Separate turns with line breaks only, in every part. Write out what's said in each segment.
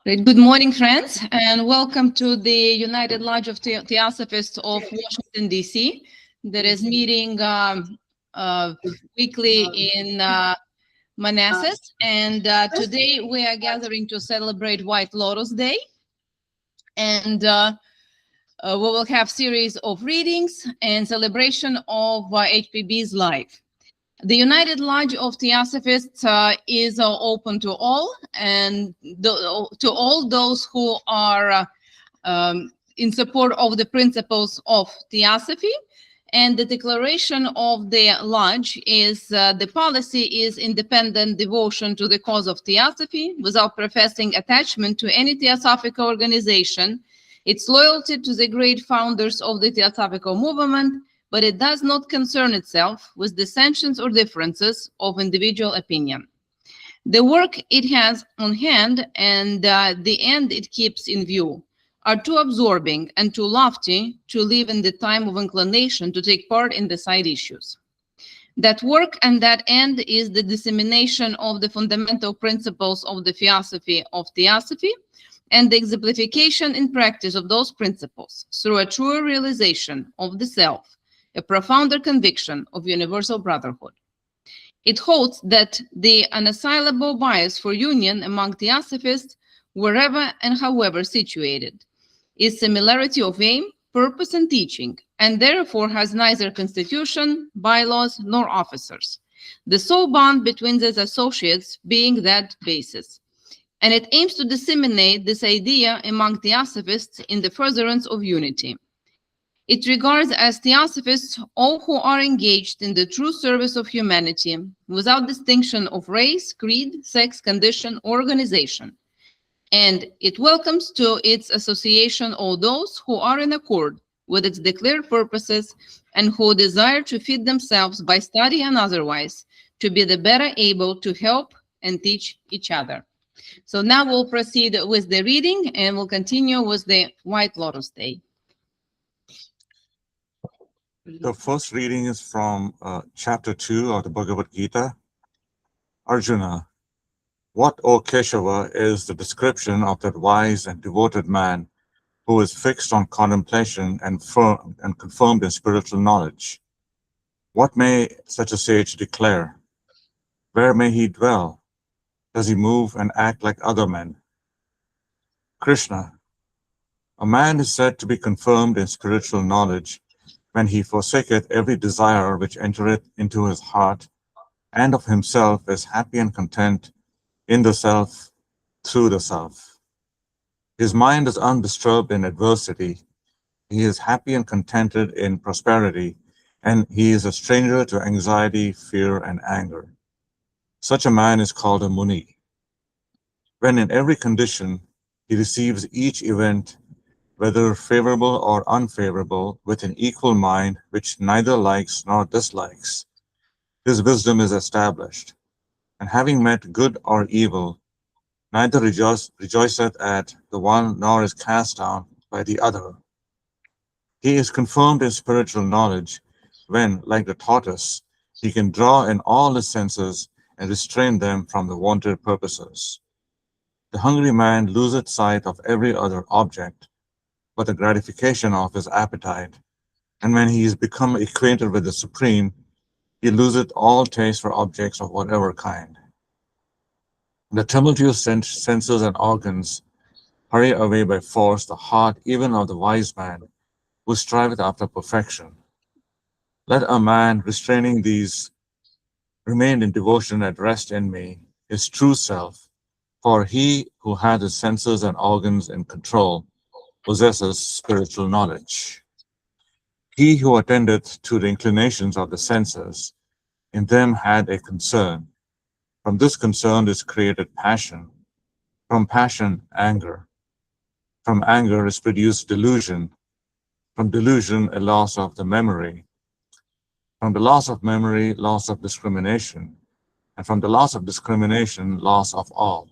Great. Good morning, friends, and welcome to the United Lodge of Theosophists of Washington, D.C. that is meeting weekly in Manassas. And today we are gathering to celebrate White Lotus Day. And we will have series of readings and celebration of H.P.B's life. The United Lodge of Theosophists is open to all, and to all those who are in support of the principles of Theosophy. And the declaration of the Lodge is the policy is independent devotion to the cause of Theosophy without professing attachment to any Theosophical organization. It's loyalty to the great founders of the Theosophical movement, but it does not concern itself with dissensions or differences of individual opinion. The work it has on hand and the end it keeps in view are too absorbing and too lofty to live in the time of inclination to take part in the side issues. That work and that end is the dissemination of the fundamental principles of the philosophy of Theosophy and the exemplification in practice of those principles through a truer realization of the self, a profounder conviction of universal brotherhood. It holds that the unassailable bias for union among Theosophists, wherever and however situated, is similarity of aim, purpose, and teaching, and therefore has neither constitution, bylaws, nor officers, the sole bond between these associates being that basis. And it aims to disseminate this idea among Theosophists in the furtherance of unity. It regards as Theosophists all who are engaged in the true service of humanity without distinction of race, creed, sex, condition, or organization. And it welcomes to its association all those who are in accord with its declared purposes and who desire to fit themselves by study and otherwise to be the better able to help and teach each other. So now we'll proceed with the reading and we'll continue with the White Lotus Day.
The first reading is from chapter 2 of the Bhagavad Gita. Arjuna, what, O Keshava, is the description of that wise and devoted man who is fixed on contemplation and firm and confirmed in spiritual knowledge? What may such a sage declare? Where may he dwell? Does he move and act like other men? Krishna, a man is said to be confirmed in spiritual knowledge when he forsaketh every desire which entereth into his heart, and of himself is happy and content in the self, through the self. His mind is undisturbed in adversity, he is happy and contented in prosperity, and he is a stranger to anxiety, fear, and anger. Such a man is called a Muni. When in every condition he receives each event, whether favorable or unfavorable, with an equal mind which neither likes nor dislikes, his wisdom is established, and having met good or evil, neither rejoiceth at the one nor is cast down by the other. He is confirmed in spiritual knowledge when, like the tortoise, he can draw in all his senses and restrain them from the wanted purposes. The hungry man loseth sight of every other object but the gratification of his appetite, and when he is become acquainted with the Supreme, he loseth all taste for objects of whatever kind. The tumultuous senses and organs hurry away by force the heart even of the wise man who striveth after perfection. Let a man restraining these remain in devotion at rest in me, his true self, for he who hath his senses and organs in control possesses spiritual knowledge. He who attendeth to the inclinations of the senses, in them had a concern. From this concern is created passion. From passion, anger. From anger is produced delusion. From delusion, a loss of the memory. From the loss of memory, loss of discrimination. And from the loss of discrimination, loss of all.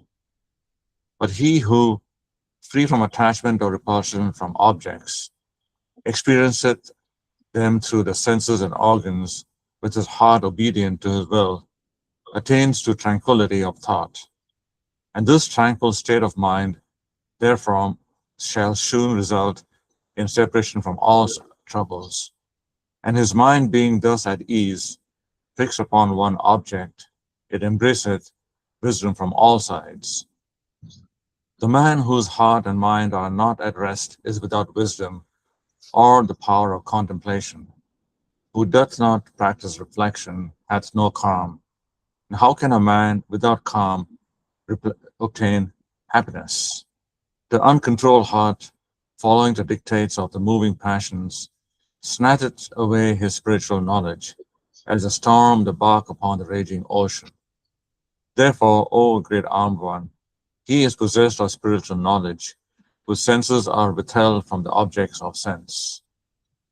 But he who, free from attachment or repulsion from objects, experienceth them through the senses and organs, with his heart obedient to his will, attains to tranquility of thought. And this tranquil state of mind therefrom shall soon result in separation from all troubles. And his mind being thus at ease, fixed upon one object, it embraceth wisdom from all sides. The man whose heart and mind are not at rest is without wisdom or the power of contemplation. Who doth not practice reflection hath no calm. And how can a man without calm obtain happiness? The uncontrolled heart, following the dictates of the moving passions, snatcheth away his spiritual knowledge, as a storm the bark upon the raging ocean. Therefore, O great armed one, he is possessed of spiritual knowledge, whose senses are withheld from the objects of sense.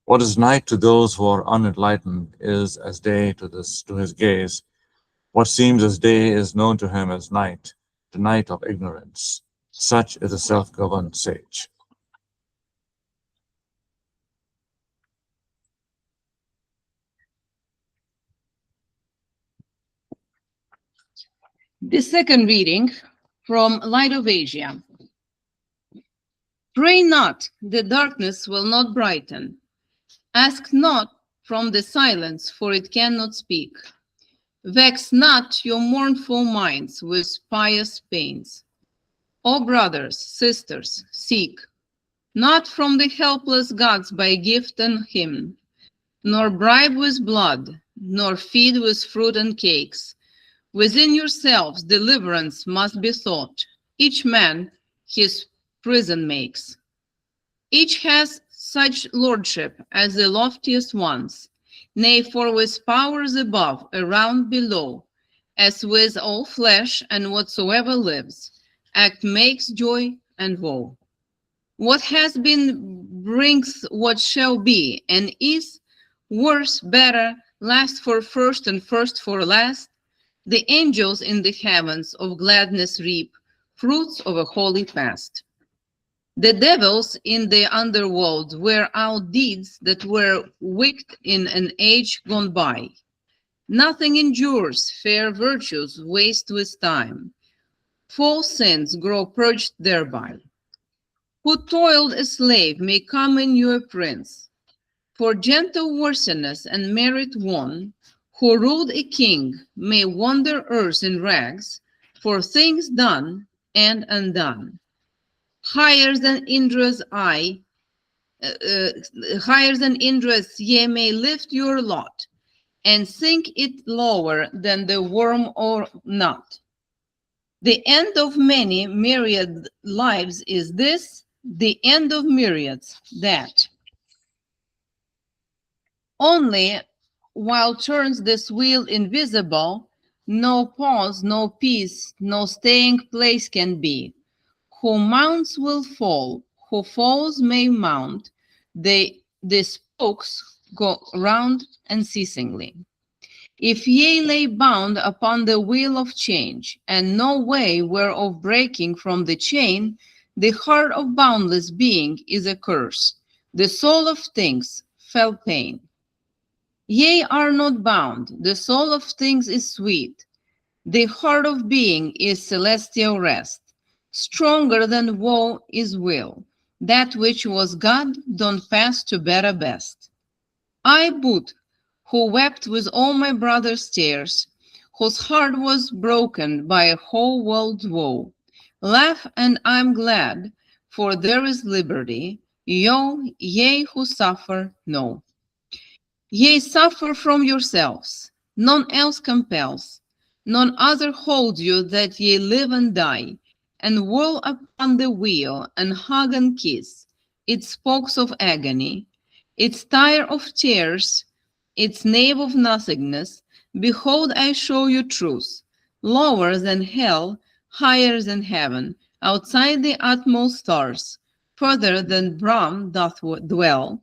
What is night to those who are unenlightened is as day to his gaze. What seems as day is known to him as night, the night of ignorance. Such is a self-governed sage.
The second reading from Light of Asia. Pray not, the darkness will not brighten. Ask not from the silence, for it cannot speak. Vex not your mournful minds with pious pains. O brothers, sisters, seek, not from the helpless gods by gift and hymn, nor bribe with blood, nor feed with fruit and cakes. Within yourselves deliverance must be sought. Each man his prison makes. Each has such lordship as the loftiest ones, nay, for with powers above, around, below, as with all flesh and whatsoever lives, act makes joy and woe. What has been brings what shall be, and is worse, better, last for first and first for last. The angels in the heavens of gladness reap fruits of a holy past. The devils in the underworld wear out deeds that were wicked in an age gone by. Nothing endures, fair virtues waste with time. False sins grow purged thereby. Who toiled a slave may come in you a prince. For gentle worthiness and merit won, who ruled a king may wander earth in rags, for things done and undone. Higher than Indra's eye, higher than Indra's, ye may lift your lot, and sink it lower than the worm or nut. The end of many myriad lives is this, the end of myriads that. Only while turns this wheel invisible, no pause, no peace, no staying place can be. Who mounts will fall, who falls may mount, the spokes go round unceasingly. If ye lay bound upon the wheel of change, and no way whereof breaking from the chain, the heart of boundless being is a curse, the soul of things fell pain. Ye are not bound, the soul of things is sweet, the heart of being is celestial rest. Stronger than woe is will, that which was God don't pass to better best. I Buddh, who wept with all my brother's tears, whose heart was broken by a whole world's woe, laugh and I'm glad, for there is liberty, ye who suffer know. Ye suffer from yourselves, none else compels, none other holds you that ye live and die, and whirl upon the wheel, and hug and kiss its spokes of agony, its tire of tears, its nave of nothingness. Behold, I show you truth, lower than hell, higher than heaven, outside the utmost stars, further than Brahm doth dwell,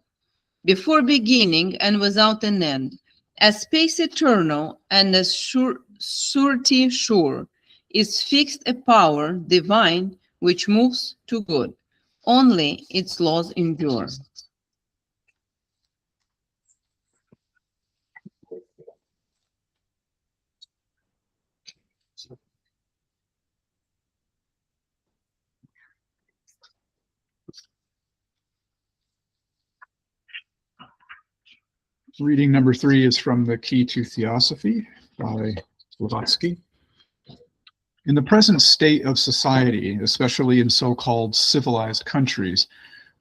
before beginning and without an end, as space eternal and as surety sure, is fixed a power divine which moves to good. Only its laws endure.
Reading number 3 is from The Key to Theosophy by Blavatsky. In the present state of society, especially in so-called civilized countries,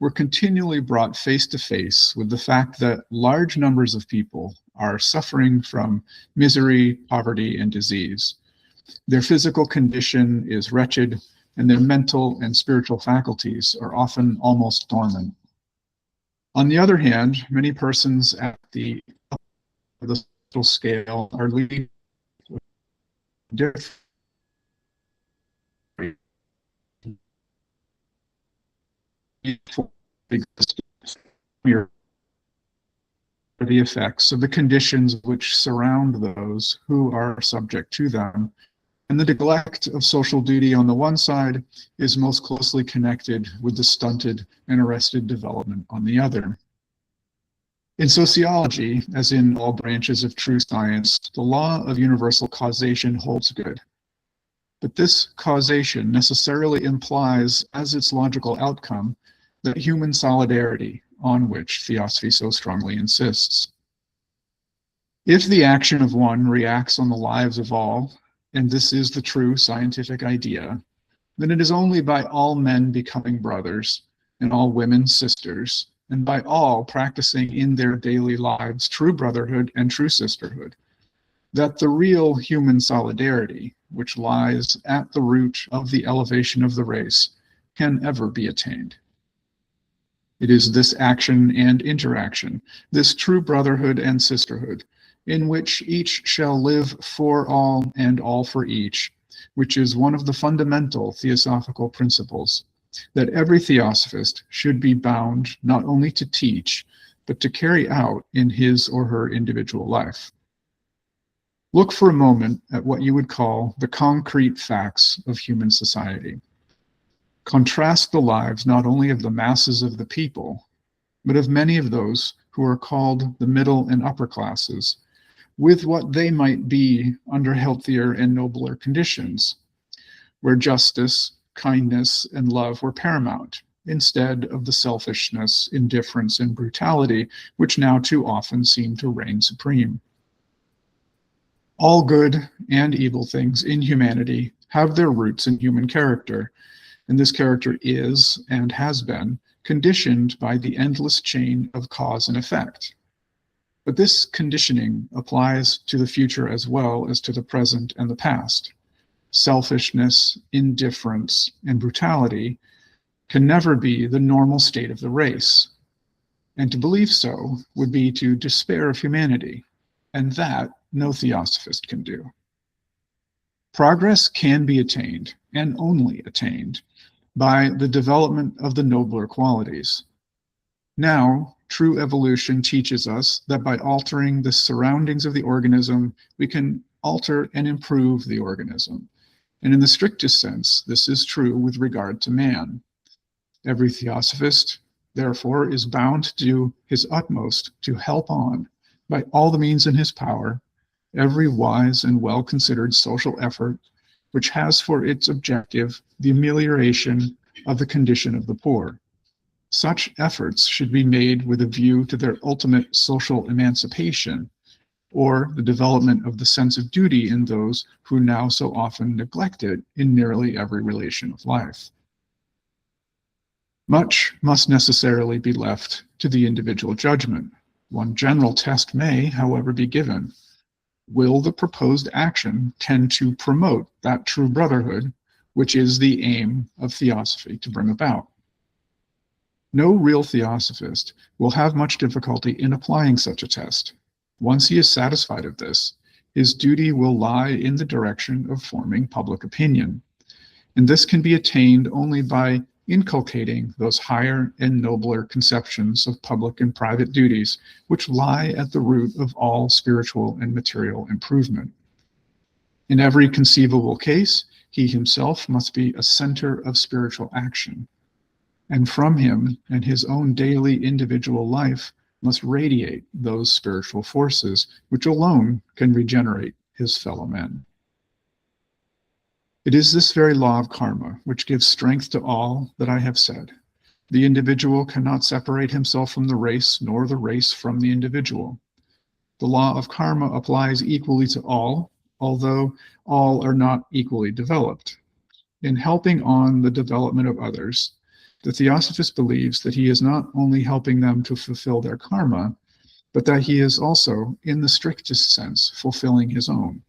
we're continually brought face to face with the fact that large numbers of people are suffering from misery, poverty, and disease. Their physical condition is wretched, and their mental and spiritual faculties are often almost dormant. On the other hand, many persons at the social scale are leading different the effects of the conditions which surround those who are subject to them. And the neglect of social duty on the one side is most closely connected with the stunted and arrested development on the other. In sociology, as in all branches of true science, the law of universal causation holds good. But this causation necessarily implies as its logical outcome that human solidarity on which Theosophy so strongly insists. If the action of one reacts on the lives of all, and this is the true scientific idea, then it is only by all men becoming brothers, and all women sisters, and by all practicing in their daily lives true brotherhood and true sisterhood, that the real human solidarity, which lies at the root of the elevation of the race, can ever be attained. It is this action and interaction, this true brotherhood and sisterhood, in which each shall live for all and all for each, which is one of the fundamental theosophical principles, that every theosophist should be bound not only to teach, but to carry out in his or her individual life. Look for a moment at what you would call the concrete facts of human society. Contrast the lives not only of the masses of the people, but of many of those who are called the middle and upper classes, with what they might be under healthier and nobler conditions, where justice, kindness, and love were paramount, instead of the selfishness, indifference, and brutality which now too often seem to reign supreme. All good and evil things in humanity have their roots in human character, and this character is, and has been, conditioned by the endless chain of cause and effect. But this conditioning applies to the future as well as to the present and the past. Selfishness, indifference, and brutality can never be the normal state of the race. And to believe so would be to despair of humanity, and that no theosophist can do. Progress can be attained, and only attained, by the development of the nobler qualities. Now, true evolution teaches us that by altering the surroundings of the organism, we can alter and improve the organism. And in the strictest sense, this is true with regard to man. Every theosophist, therefore, is bound to do his utmost to help on, by all the means in his power, every wise and well-considered social effort which has for its objective the amelioration of the condition of the poor. Such efforts should be made with a view to their ultimate social emancipation, or the development of the sense of duty in those who now so often neglect it in nearly every relation of life. Much must necessarily be left to the individual judgment. One general test may, however, be given. Will the proposed action tend to promote that true brotherhood, which is the aim of Theosophy to bring about? No real theosophist will have much difficulty in applying such a test. Once he is satisfied of this, his duty will lie in the direction of forming public opinion. And this can be attained only by inculcating those higher and nobler conceptions of public and private duties which lie at the root of all spiritual and material improvement. In every conceivable case, he himself must be a center of spiritual action, and from him and his own daily individual life must radiate those spiritual forces which alone can regenerate his fellow men. It is this very law of karma which gives strength to all that I have said. The individual cannot separate himself from the race, nor the race from the individual. The law of karma applies equally to all, although all are not equally developed. In helping on the development of others, the Theosophist believes that he is not only helping them to fulfill their karma, but that he is also, in the strictest sense, fulfilling his own.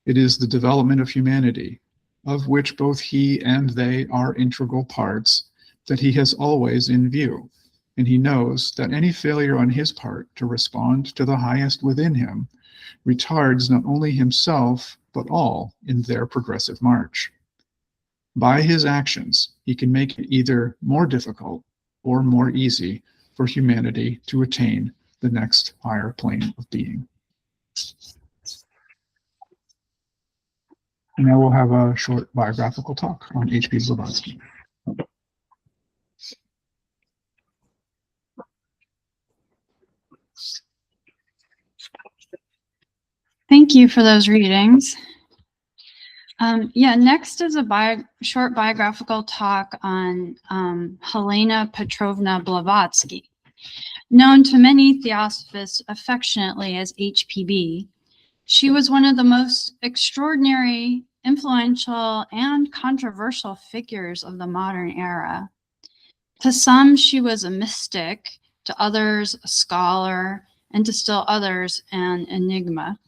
It is the development of humanity, of which both he and they are integral parts, that he has always in view, and he knows that any failure on his part to respond to the highest within him retards not only himself, but all in their progressive march. By his actions, he can make it either more difficult or more easy for humanity to attain the next higher plane of being. And now we'll have a short biographical talk on H.P. Blavatsky.
Thank you for those readings. Next is a short biographical talk on Helena Petrovna Blavatsky, known to many Theosophists affectionately as H.P.B. She was one of the most extraordinary, influential, and controversial figures of the modern era. To some, she was a mystic, to others, a scholar, and to still others, an enigma.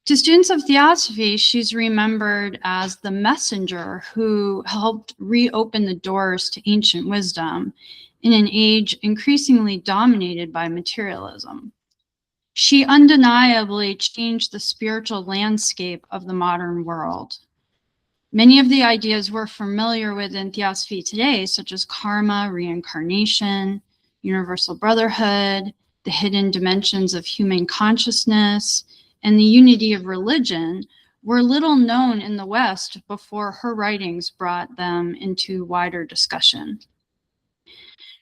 To students of Theosophy, she's remembered as the messenger who helped reopen the doors to ancient wisdom in an age increasingly dominated by materialism. She undeniably changed the spiritual landscape of the modern world. Many of the ideas we're familiar with in Theosophy today, such as karma, reincarnation, Universal Brotherhood, the hidden dimensions of human consciousness, and the unity of religion, were little known in the West before her writings brought them into wider discussion.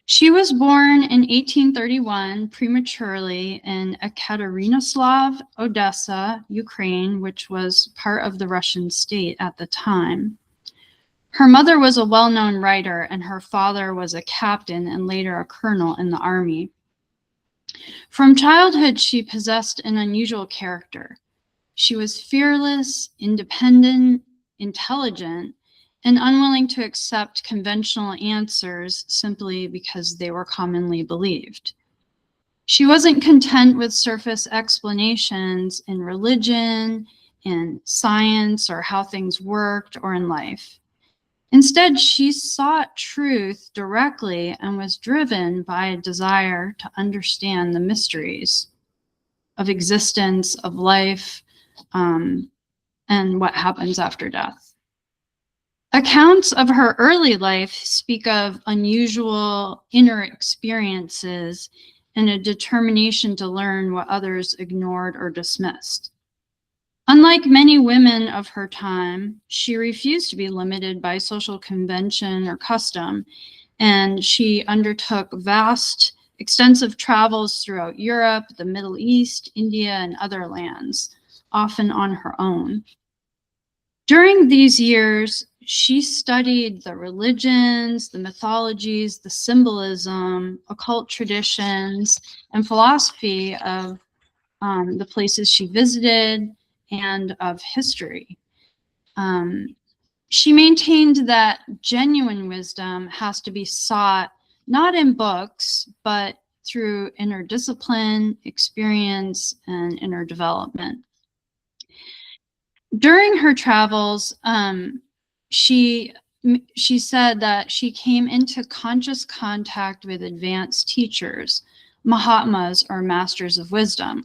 She was born in 1831 prematurely in Ekaterinoslav, Odessa, Ukraine, which was part of the Russian state at the time. Her mother was a well-known writer, and her father was a captain and later a colonel in the army. From childhood, she possessed an unusual character. She was fearless, independent, intelligent, and unwilling to accept conventional answers simply because they were commonly believed. She wasn't content with surface explanations in religion, in science, or how things worked, or in life. Instead, she sought truth directly and was driven by a desire to understand the mysteries of existence, of life, and what happens after death. Accounts of her early life speak of unusual inner experiences and a determination to learn what others ignored or dismissed. Unlike many women of her time, she refused to be limited by social convention or custom, and she undertook vast, extensive travels throughout Europe, the Middle East, India, and other lands, often on her own. During these years, she studied the religions, the mythologies, the symbolism, occult traditions, and philosophy of the places she visited and of history. She maintained that genuine wisdom has to be sought not in books, but through inner discipline, experience, and inner development. During her travels, she said that she came into conscious contact with advanced teachers, Mahatmas, or masters of wisdom.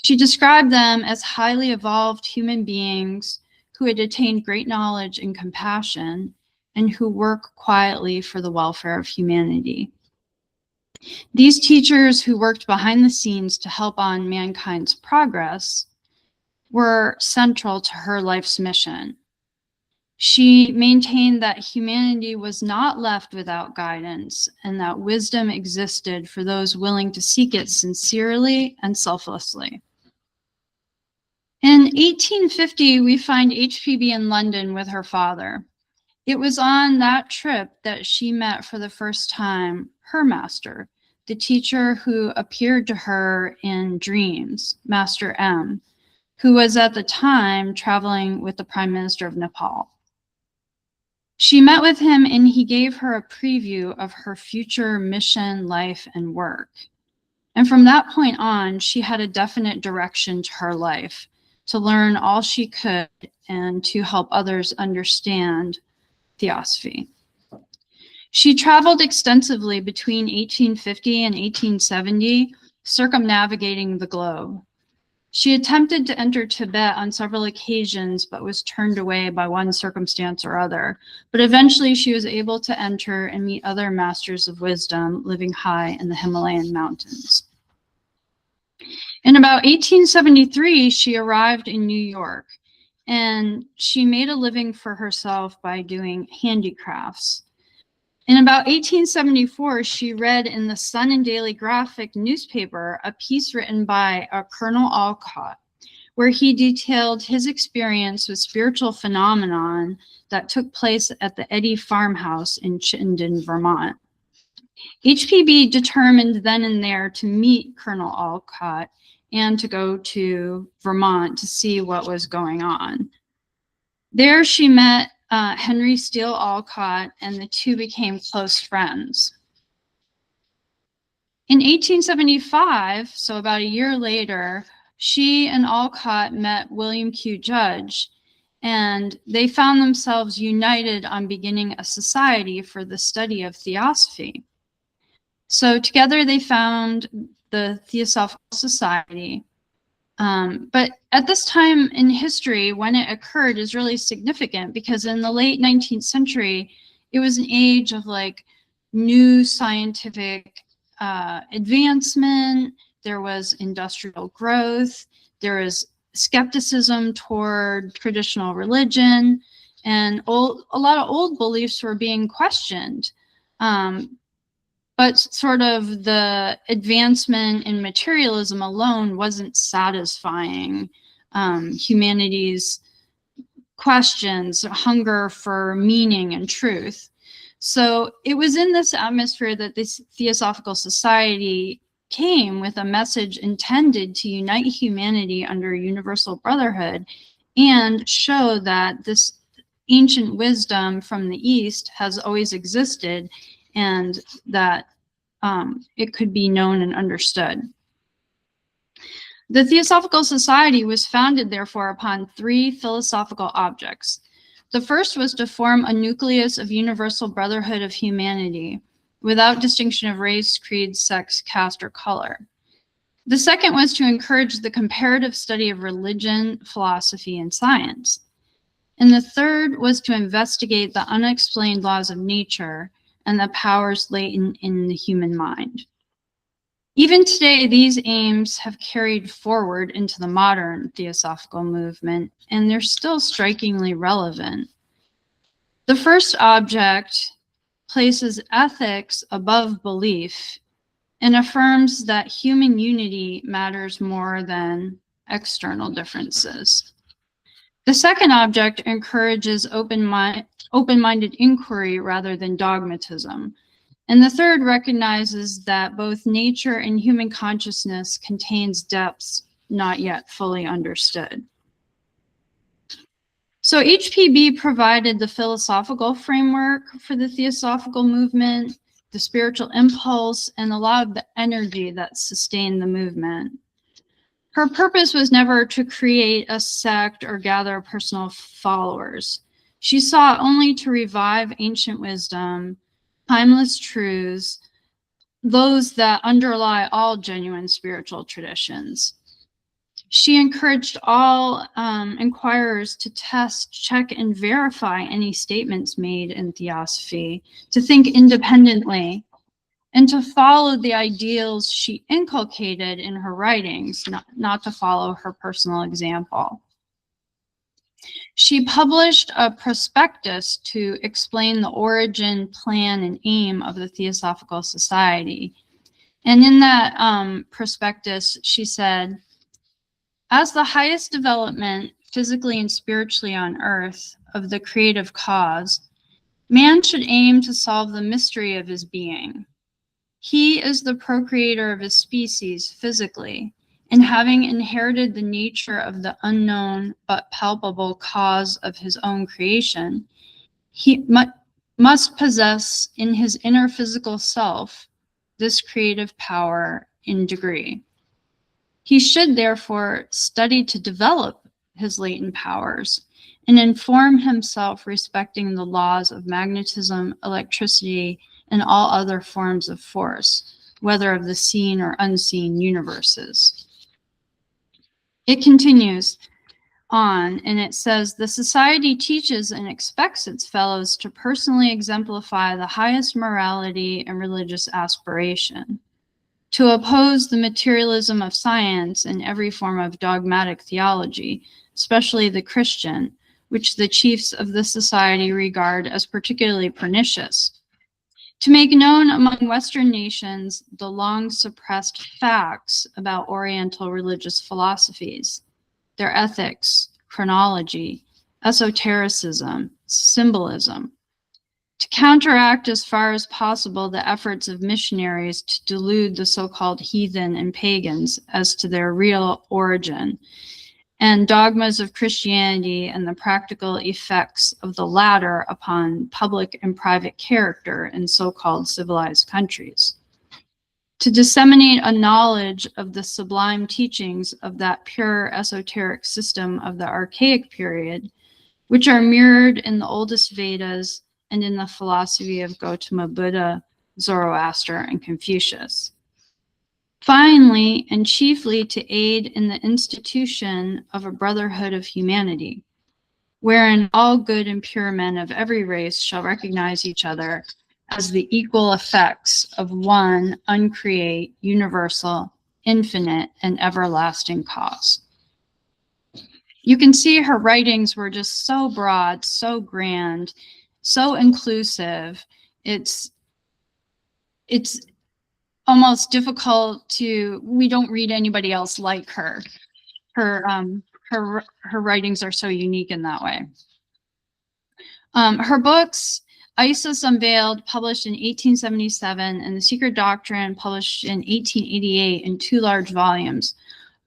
She described them as highly evolved human beings who had attained great knowledge and compassion and who work quietly for the welfare of humanity. These teachers who worked behind the scenes to help on mankind's progress were central to her life's mission. She maintained that humanity was not left without guidance and that wisdom existed for those willing to seek it sincerely and selflessly. In 1850, we find H.P.B in London with her father. It was on that trip that she met for the first time her master, the teacher who appeared to her in dreams, Master M, who was at the time traveling with the Prime Minister of Nepal. She met with him and he gave her a preview of her future mission, life, and work. And from that point on, she had a definite direction to her life, to learn all she could and to help others understand Theosophy. She traveled extensively between 1850 and 1870, circumnavigating the globe. She attempted to enter Tibet on several occasions, but was turned away by one circumstance or other. But eventually she was able to enter and meet other masters of wisdom living high in the Himalayan mountains. In about 1873, she arrived in New York, and she made a living for herself by doing handicrafts. In about 1874, she read in the Sun and Daily Graphic newspaper a piece written by Colonel Alcott, where he detailed his experience with spiritual phenomenon that took place at the Eddy farmhouse in Chittenden, Vermont. H.P.B. determined then and there to meet Colonel Alcott and to go to Vermont to see what was going on. There she met Henry Steele Alcott, and the two became close friends. In 1875, so about a year later, she and Alcott met William Q. Judge, and they found themselves united on beginning a society for the study of Theosophy. So together they found the Theosophical Society. But at this time in history, when it occurred, is really significant because in the late 19th century, it was an age of like new scientific advancement. There was industrial growth. There was skepticism toward traditional religion, and a lot of old beliefs were being questioned. But sort of the advancement in materialism alone wasn't satisfying humanity's questions, hunger for meaning and truth. So it was in this atmosphere that this Theosophical Society came with a message intended to unite humanity under Universal Brotherhood and show that this ancient wisdom from the East has always existed and that it could be known and understood. The Theosophical Society was founded, therefore, upon three philosophical objects. The first was to form a nucleus of universal brotherhood of humanity, without distinction of race, creed, sex, caste, or color. The second was to encourage the comparative study of religion, philosophy, and science. And the third was to investigate the unexplained laws of nature and the powers latent in the human mind. Even today, these aims have carried forward into the modern Theosophical movement, and they're still strikingly relevant. The first object places ethics above belief and affirms that human unity matters more than external differences. The second object encourages open-minded inquiry rather than dogmatism. And the third recognizes that both nature and human consciousness contains depths not yet fully understood. So H.P.B. provided the philosophical framework for the Theosophical movement, the spiritual impulse, and a lot of the energy that sustained the movement. Her purpose was never to create a sect or gather personal followers. She sought only to revive ancient wisdom, timeless truths, those that underlie all genuine spiritual traditions. She encouraged all inquirers to test, check, and verify any statements made in Theosophy, to think independently, and to follow the ideals she inculcated in her writings, not to follow her personal example. She published a prospectus to explain the origin, plan, and aim of the Theosophical Society. And in that prospectus, she said, "As the highest development, physically and spiritually on earth, of the creative cause, man should aim to solve the mystery of his being. He is the procreator of his species physically, and having inherited the nature of the unknown but palpable cause of his own creation, he must possess in his inner physical self this creative power in degree. He should therefore study to develop his latent powers and inform himself respecting the laws of magnetism, electricity, and all other forms of force, whether of the seen or unseen universes. It continues on, and it says, the society teaches and expects its fellows to personally exemplify the highest morality and religious aspiration, to oppose the materialism of science and every form of dogmatic theology, especially the Christian, which the chiefs of the society regard as particularly pernicious, to make known among Western nations the long suppressed facts about Oriental religious philosophies, their ethics, chronology, esotericism, symbolism, to counteract as far as possible the efforts of missionaries to delude the so-called heathen and pagans as to their real origin, and dogmas of Christianity and the practical effects of the latter upon public and private character in so-called civilized countries, to disseminate a knowledge of the sublime teachings of that pure esoteric system of the archaic period, which are mirrored in the oldest Vedas and in the philosophy of Gautama Buddha, Zoroaster, and Confucius. Finally, and chiefly to aid in the institution of a brotherhood of humanity, wherein all good and pure men of every race shall recognize each other as the equal effects of one uncreate, universal, infinite, and everlasting cause. You can see her writings were just so broad, so grand, so inclusive. It's almost difficult we don't read anybody else like her. Her writings are so unique in that way. Her books, Isis Unveiled, published in 1877, and The Secret Doctrine, published in 1888 in 2 large volumes,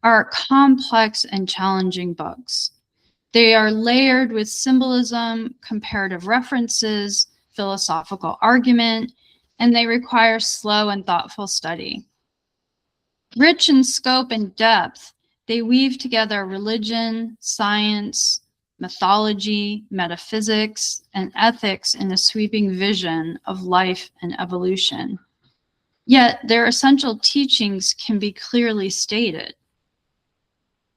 are complex and challenging books. They are layered with symbolism, comparative references, philosophical argument, and they require slow and thoughtful study. Rich in scope and depth, they weave together religion, science, mythology, metaphysics, and ethics in a sweeping vision of life and evolution. Yet their essential teachings can be clearly stated.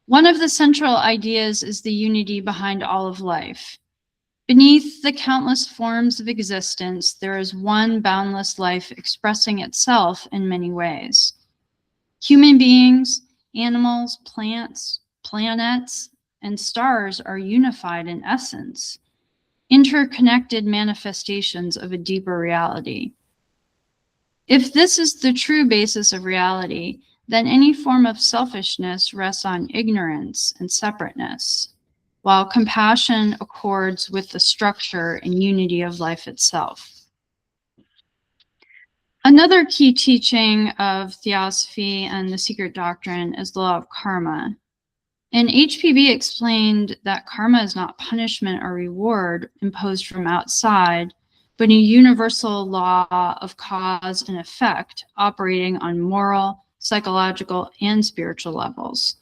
One of the central ideas is the unity behind all of life. Beneath the countless forms of existence, there is one boundless life expressing itself in many ways. Human beings, animals, plants, planets, and stars are unified in essence, interconnected manifestations of a deeper reality. If this is the true basis of reality, then any form of selfishness rests on ignorance and separateness, while compassion accords with the structure and unity of life itself. Another key teaching of Theosophy and the Secret Doctrine is the law of karma. And H.P.B. explained that karma is not punishment or reward imposed from outside, but a universal law of cause and effect operating on moral, psychological, and spiritual levels.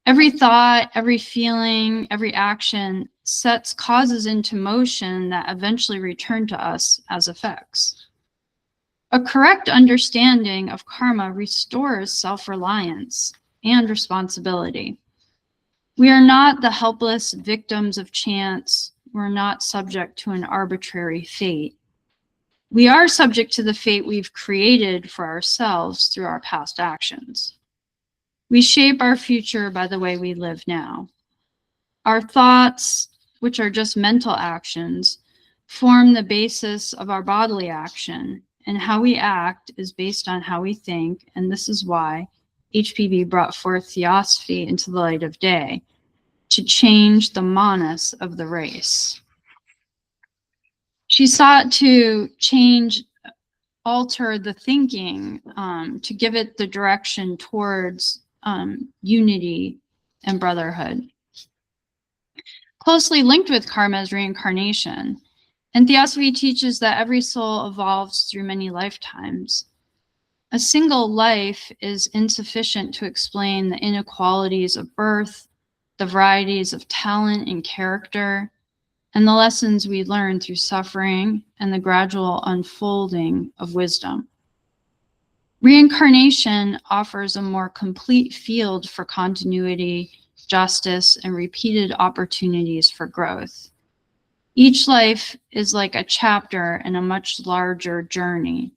Every thought, every feeling, every action sets causes into motion that eventually return to us as effects. A correct understanding of karma restores self-reliance and responsibility. We are not the helpless victims of chance. We're not subject to an arbitrary fate. We are subject to the fate we've created for ourselves through our past actions. We shape our future by the way we live now. Our thoughts, which are just mental actions, form the basis of our bodily action, and how we act is based on how we think, and this is why H.P.B. brought forth Theosophy into the light of day, to change the manas of the race. She sought to change alter the thinking to give it the direction towards unity and brotherhood. Closely linked with karma is reincarnation. And Theosophy teaches that every soul evolves through many lifetimes. A single life is insufficient to explain the inequalities of birth, the varieties of talent and character, and the lessons we learn through suffering and the gradual unfolding of wisdom. Reincarnation offers a more complete field for continuity, justice, and repeated opportunities for growth. Each life is like a chapter in a much larger journey.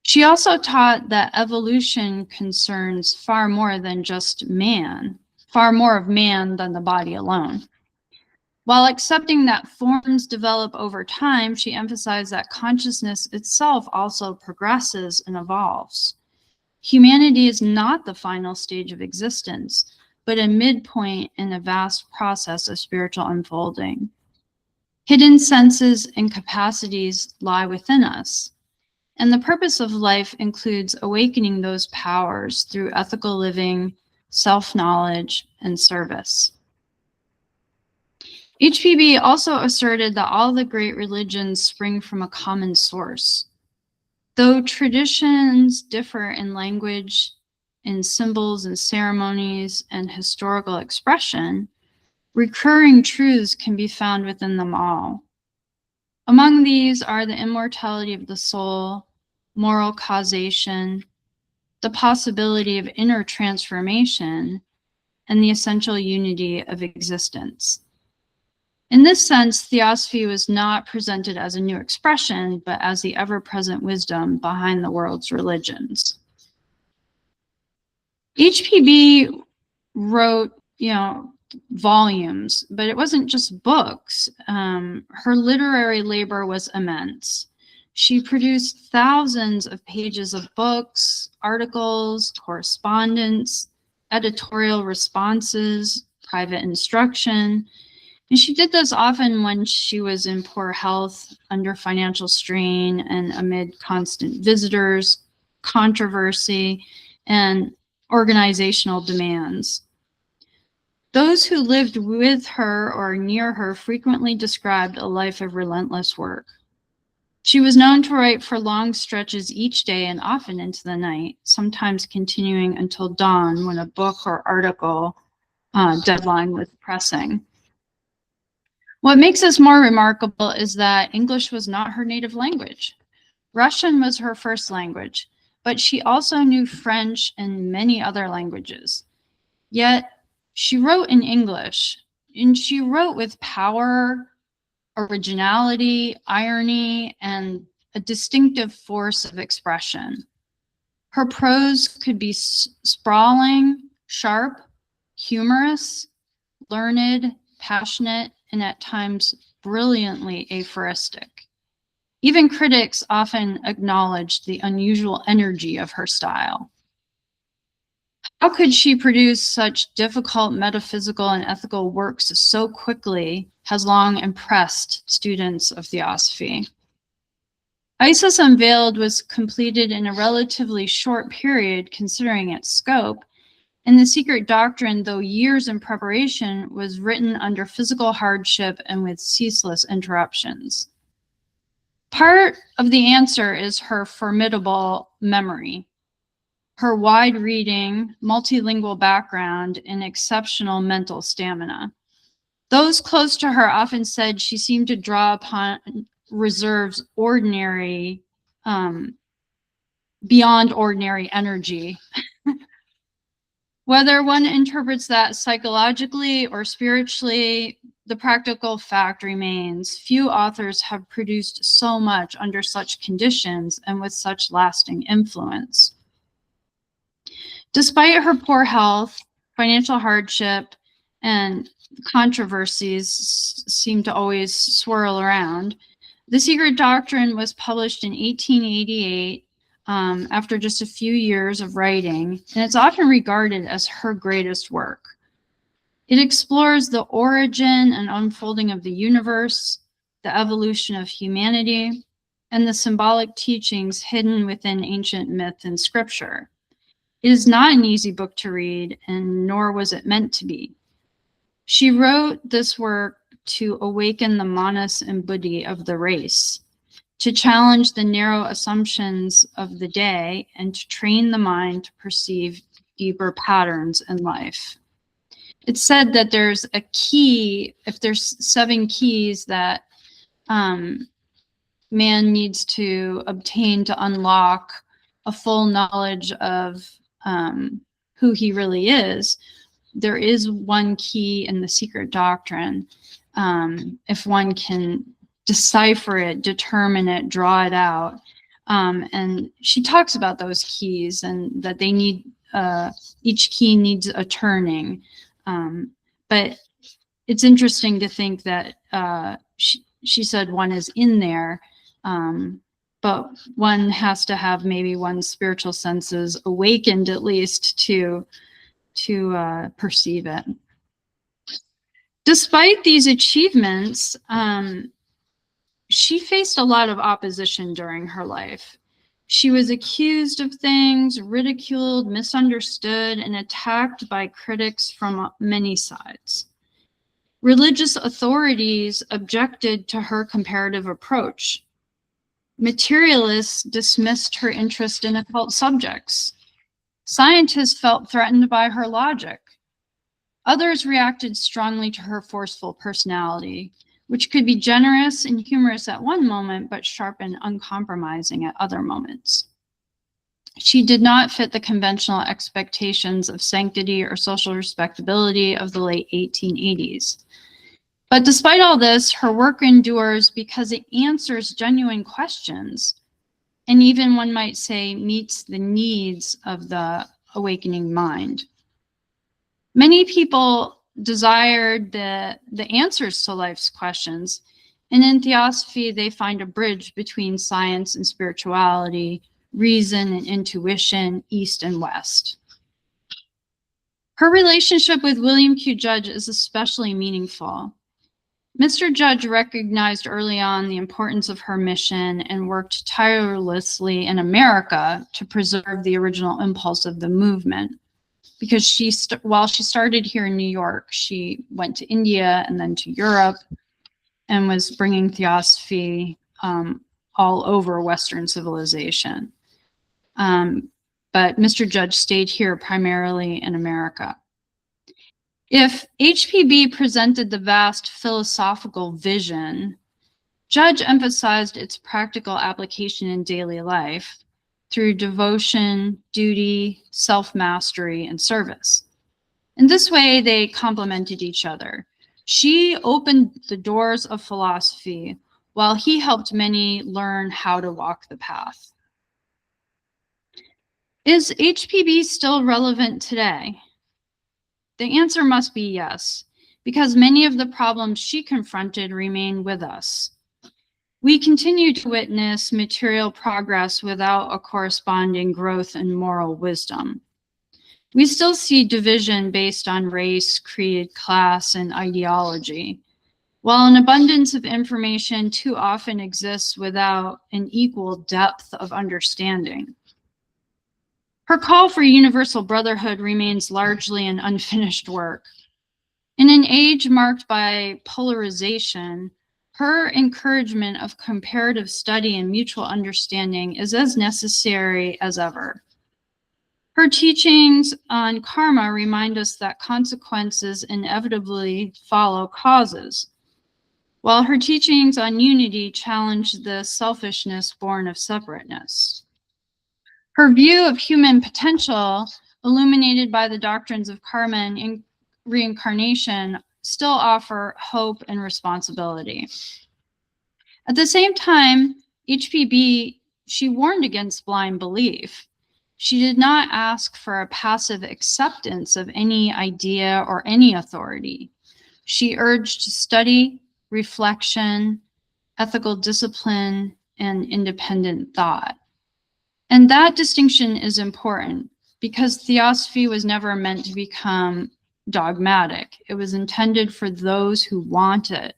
She also taught that evolution concerns far more than just man, far more of man than the body alone. While accepting that forms develop over time, she emphasized that consciousness itself also progresses and evolves. Humanity is not the final stage of existence, but a midpoint in a vast process of spiritual unfolding. Hidden senses and capacities lie within us, and the purpose of life includes awakening those powers through ethical living, self-knowledge, and service. H.P.B also asserted that all the great religions spring from a common source. Though traditions differ in language, in symbols and ceremonies, and historical expression, recurring truths can be found within them all. Among these are the immortality of the soul, moral causation, the possibility of inner transformation, and the essential unity of existence. In this sense, Theosophy was not presented as a new expression, but as the ever-present wisdom behind the world's religions. H.P.B wrote, volumes, but it wasn't just books. Her literary labor was immense. She produced thousands of pages of books, articles, correspondence, editorial responses, private instruction. And she did this often when she was in poor health, under financial strain, and amid constant visitors, controversy, and organizational demands. Those who lived with her or near her frequently described a life of relentless work. She was known to write for long stretches each day and often into the night, sometimes continuing until dawn when a book or article deadline was pressing. What makes this more remarkable is that English was not her native language. Russian was her first language, but she also knew French and many other languages. Yet she wrote in English, and she wrote with power, originality, irony, and a distinctive force of expression. Her prose could be sprawling, sharp, humorous, learned, passionate, and at times brilliantly aphoristic. Even critics often acknowledged the unusual energy of her style. How could she produce such difficult metaphysical and ethical works so quickly has long impressed students of Theosophy. Isis Unveiled was completed in a relatively short period considering its scope, and The Secret Doctrine, though years in preparation, was written under physical hardship and with ceaseless interruptions. Part of the answer is her formidable memory, her wide reading, multilingual background, and exceptional mental stamina. Those close to her often said she seemed to draw upon reserves ordinary, beyond ordinary energy. Whether one interprets that psychologically or spiritually, the practical fact remains few authors have produced so much under such conditions and with such lasting influence. Despite her poor health, financial hardship, and controversies seem to always swirl around, The Secret Doctrine was published in 1888 after just a few years of writing, and it's often regarded as her greatest work. It explores the origin and unfolding of the universe, the evolution of humanity, and the symbolic teachings hidden within ancient myth and scripture. It is not an easy book to read, and nor was it meant to be. She wrote this work to awaken the manas and buddhi of the race, to challenge the narrow assumptions of the day, and to train the mind to perceive deeper patterns in life. It's said that there's a key, if there's 7 keys that man needs to obtain to unlock a full knowledge of who he really is, there is one key in the secret doctrine. If one can decipher it, determine it, draw it out. And she talks about those keys and that they need, each key needs a turning. But it's interesting to think that she said one is in there, but one has to have maybe one's spiritual senses awakened at least to perceive it. Despite these achievements, she faced a lot of opposition during her life. She was accused of things, ridiculed, misunderstood, and attacked by critics from many sides. Religious authorities objected to her comparative approach. Materialists dismissed her interest in occult subjects. Scientists felt threatened by her logic. Others reacted strongly to her forceful personality, which could be generous and humorous at one moment, but sharp and uncompromising at other moments. She did not fit the conventional expectations of sanctity or social respectability of the late 1880s. But despite all this, her work endures because it answers genuine questions, and even, one might say, meets the needs of the awakening mind. Many people desired the answers to life's questions, and in Theosophy, they find a bridge between science and spirituality, reason and intuition, East and West. Her relationship with William Q. Judge is especially meaningful. Mr. Judge recognized early on the importance of her mission and worked tirelessly in America to preserve the original impulse of the movement. Because while she started here in New York, she went to India and then to Europe and was bringing Theosophy all over Western civilization. But Mr. Judge stayed here primarily in America. If H.P.B. presented the vast philosophical vision, Judge emphasized its practical application in daily life through devotion, duty, self-mastery, and service. In this way, they complemented each other. She opened the doors of philosophy, while he helped many learn how to walk the path. Is H.P.B. still relevant today? The answer must be yes, because many of the problems she confronted remain with us. We continue to witness material progress without a corresponding growth in moral wisdom. We still see division based on race, creed, class, and ideology, while an abundance of information too often exists without an equal depth of understanding. Her call for Universal Brotherhood remains largely an unfinished work. In an age marked by polarization, her encouragement of comparative study and mutual understanding is as necessary as ever. Her teachings on karma remind us that consequences inevitably follow causes, while her teachings on unity challenge the selfishness born of separateness. Her view of human potential, illuminated by the doctrines of karma and reincarnation, still offer hope and responsibility. At the same time, H.P.B., she warned against blind belief. She did not ask for a passive acceptance of any idea or any authority. She urged study, reflection, ethical discipline, and independent thought. And that distinction is important because Theosophy was never meant to become dogmatic. It was intended for those who want it,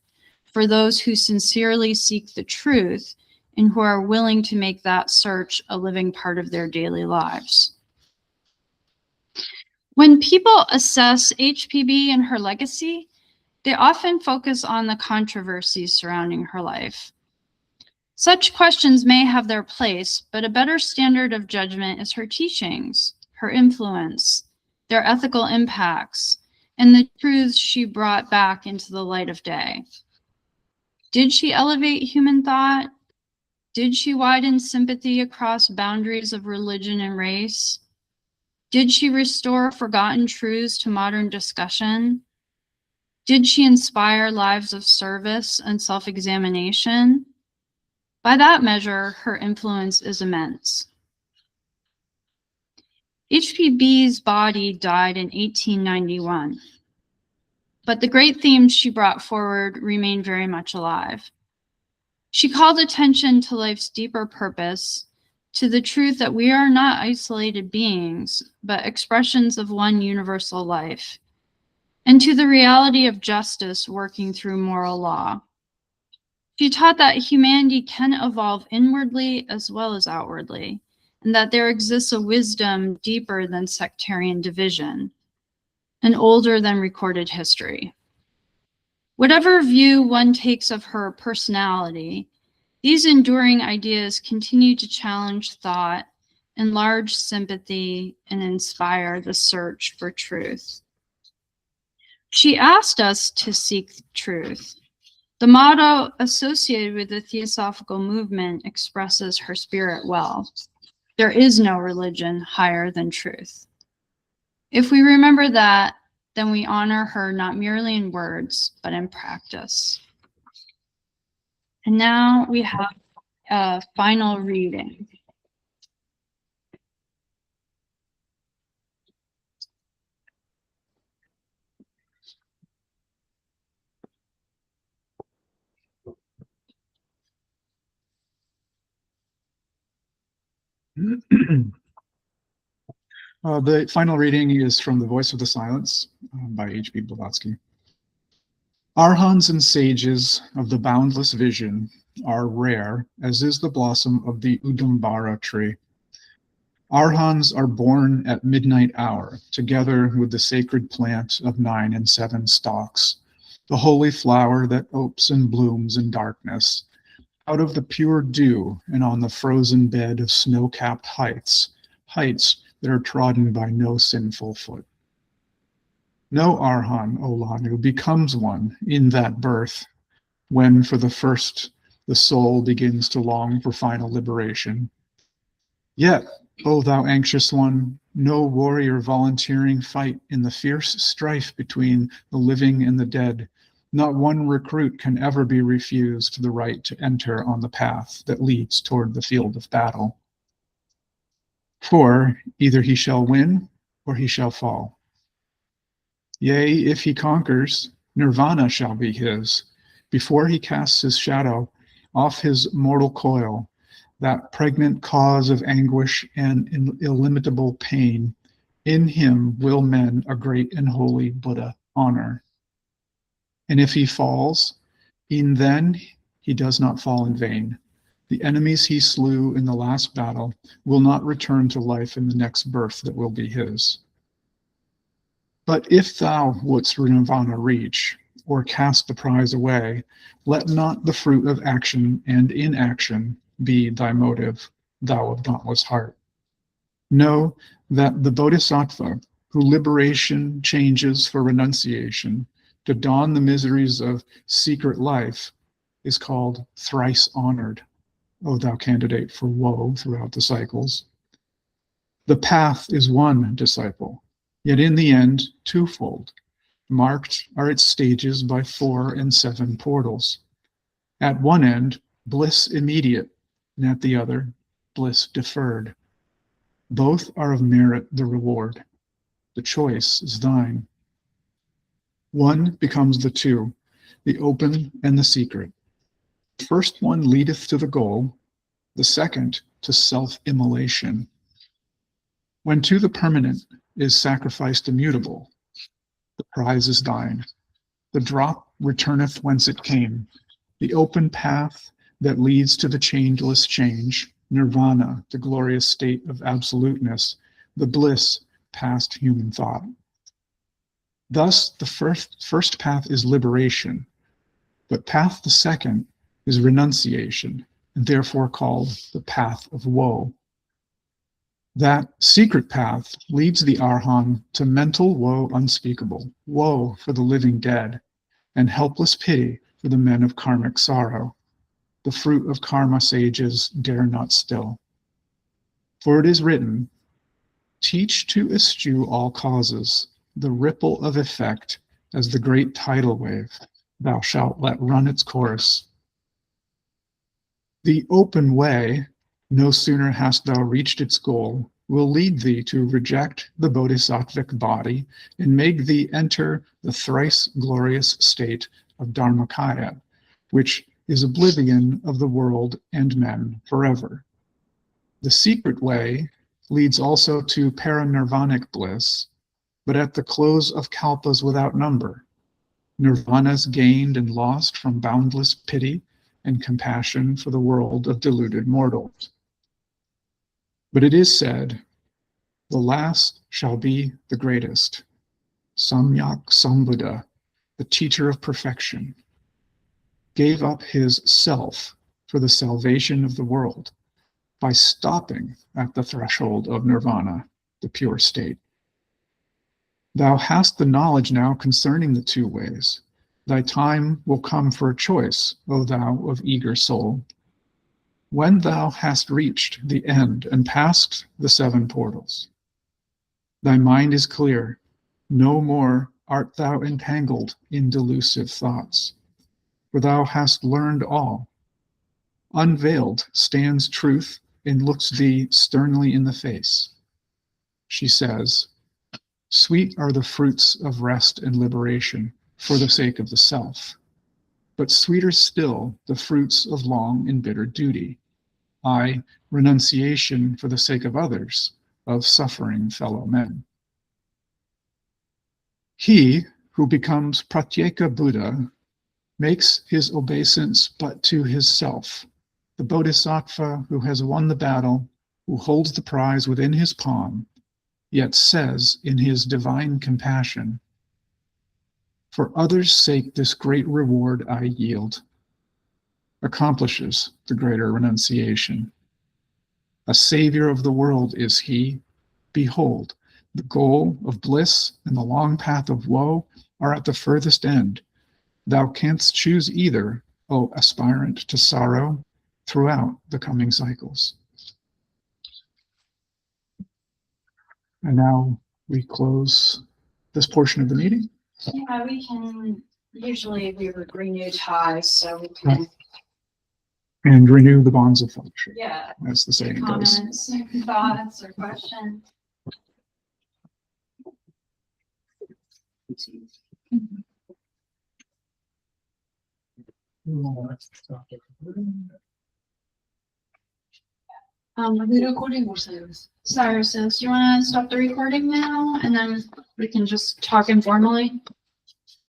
for those who sincerely seek the truth and who are willing to make that search a living part of their daily lives. When people assess H.P.B and her legacy, they often focus on the controversies surrounding her life. Such questions may have their place, but a better standard of judgment is her teachings, her influence, their ethical impacts, and the truths she brought back into the light of day. Did she elevate human thought? Did she widen sympathy across boundaries of religion and race? Did she restore forgotten truths to modern discussion? Did she inspire lives of service and self-examination? By that measure, her influence is immense. H.P.B's body died in 1891, but the great themes she brought forward remain very much alive. She called attention to life's deeper purpose, to the truth that we are not isolated beings, but expressions of one universal life, and to the reality of justice working through moral law. She taught that humanity can evolve inwardly as well as outwardly, and that there exists a wisdom deeper than sectarian division, and older than recorded history. Whatever view one takes of her personality, these enduring ideas continue to challenge thought, enlarge sympathy, and inspire the search for truth. She asked us to seek truth. The motto associated with the Theosophical movement expresses her spirit well. There is no religion higher than truth. If we remember that, then we honor her not merely in words, but in practice. And now we have a final reading.
The final reading is from The Voice of the Silence by H.P. Blavatsky. Arhans and sages of the boundless vision are rare, as is the blossom of the Udambara tree. Arhans are born at midnight hour, together with the sacred plant of 9 and 7 stalks, the holy flower that opes and blooms in darkness, out of the pure dew and on the frozen bed of snow-capped heights that are trodden by no sinful foot. No Arhan, O Lanu, becomes one in that birth, when for the first the soul begins to long for final liberation. Yet, O thou anxious one, no warrior volunteering fight in the fierce strife between the living and the dead, not one recruit can ever be refused the right to enter on the path that leads toward the field of battle. For either he shall win or he shall fall. Yea, if he conquers, nirvana shall be his, before he casts his shadow off his mortal coil, that pregnant cause of anguish and illimitable pain. In him will men a great and holy Buddha honor. And if he falls, e'en then he does not fall in vain. The enemies he slew in the last battle will not return to life in the next birth that will be his. But if thou wouldst nirvana reach, or cast the prize away, let not the fruit of action and inaction be thy motive, thou of dauntless heart. Know that the Bodhisattva, who liberation changes for renunciation, to don the miseries of secret life, is called thrice honored, O thou candidate for woe throughout the cycles. The path is one disciple, yet in the end twofold. Marked are its stages by 4 and 7 portals. At one end, bliss immediate, and at the other, bliss deferred. Both are of merit the reward. The choice is thine. One becomes the two, the open and the secret. The first one leadeth to the goal, the second to self-immolation. When to the permanent is sacrificed immutable, the prize is thine. The drop returneth whence it came. The open path that leads to the changeless change, nirvana, the glorious state of absoluteness, the bliss past human thought. Thus, the first path is liberation, but path the second is renunciation, and therefore called the path of woe. That secret path leads the Arhan to mental woe unspeakable, woe for the living dead, and helpless pity for the men of karmic sorrow. The fruit of karma sages dare not still. For it is written, teach to eschew all causes, the ripple of effect as the great tidal wave, thou shalt let run its course. The open way, no sooner hast thou reached its goal, will lead thee to reject the bodhisattvic body and make thee enter the thrice glorious state of Dharmakaya, which is oblivion of the world and men forever. The secret way leads also to paranirvanic bliss, but at the close of kalpas without number, nirvanas gained and lost from boundless pity and compassion for the world of deluded mortals. But it is said, the last shall be the greatest. Samyak Sambuddha, the teacher of perfection, gave up his self for the salvation of the world by stopping at the threshold of nirvana, the pure state. Thou hast the knowledge now concerning the two ways. Thy time will come for a choice, O thou of eager soul. When thou hast reached the end and passed the seven portals, thy mind is clear. No more art thou entangled in delusive thoughts, for thou hast learned all. Unveiled stands truth and looks thee sternly in the face. She says, sweet are the fruits of rest and liberation for the sake of the self, but sweeter still the fruits of long and bitter duty, aye, renunciation for the sake of others, of suffering fellow men. He who becomes Pratyeka Buddha makes his obeisance but to his self, the bodhisattva who has won the battle, who holds the prize within his palm, yet says in his divine compassion, for others' sake this great reward I yield, accomplishes the greater renunciation. A savior of the world is he. Behold, the goal of bliss and the long path of woe are at the furthest end. Thou canst choose either, O aspirant to sorrow, throughout the coming cycles. And now we close this portion of the meeting.
Yeah, we can, usually we would renew ties, so we can,
And renew the bonds of fellowship,
yeah,
as the saying goes.
comments, thoughts, or questions.
The recording or Cyrus?
Cyrus says, do you want to stop the recording now? And then we can just talk informally?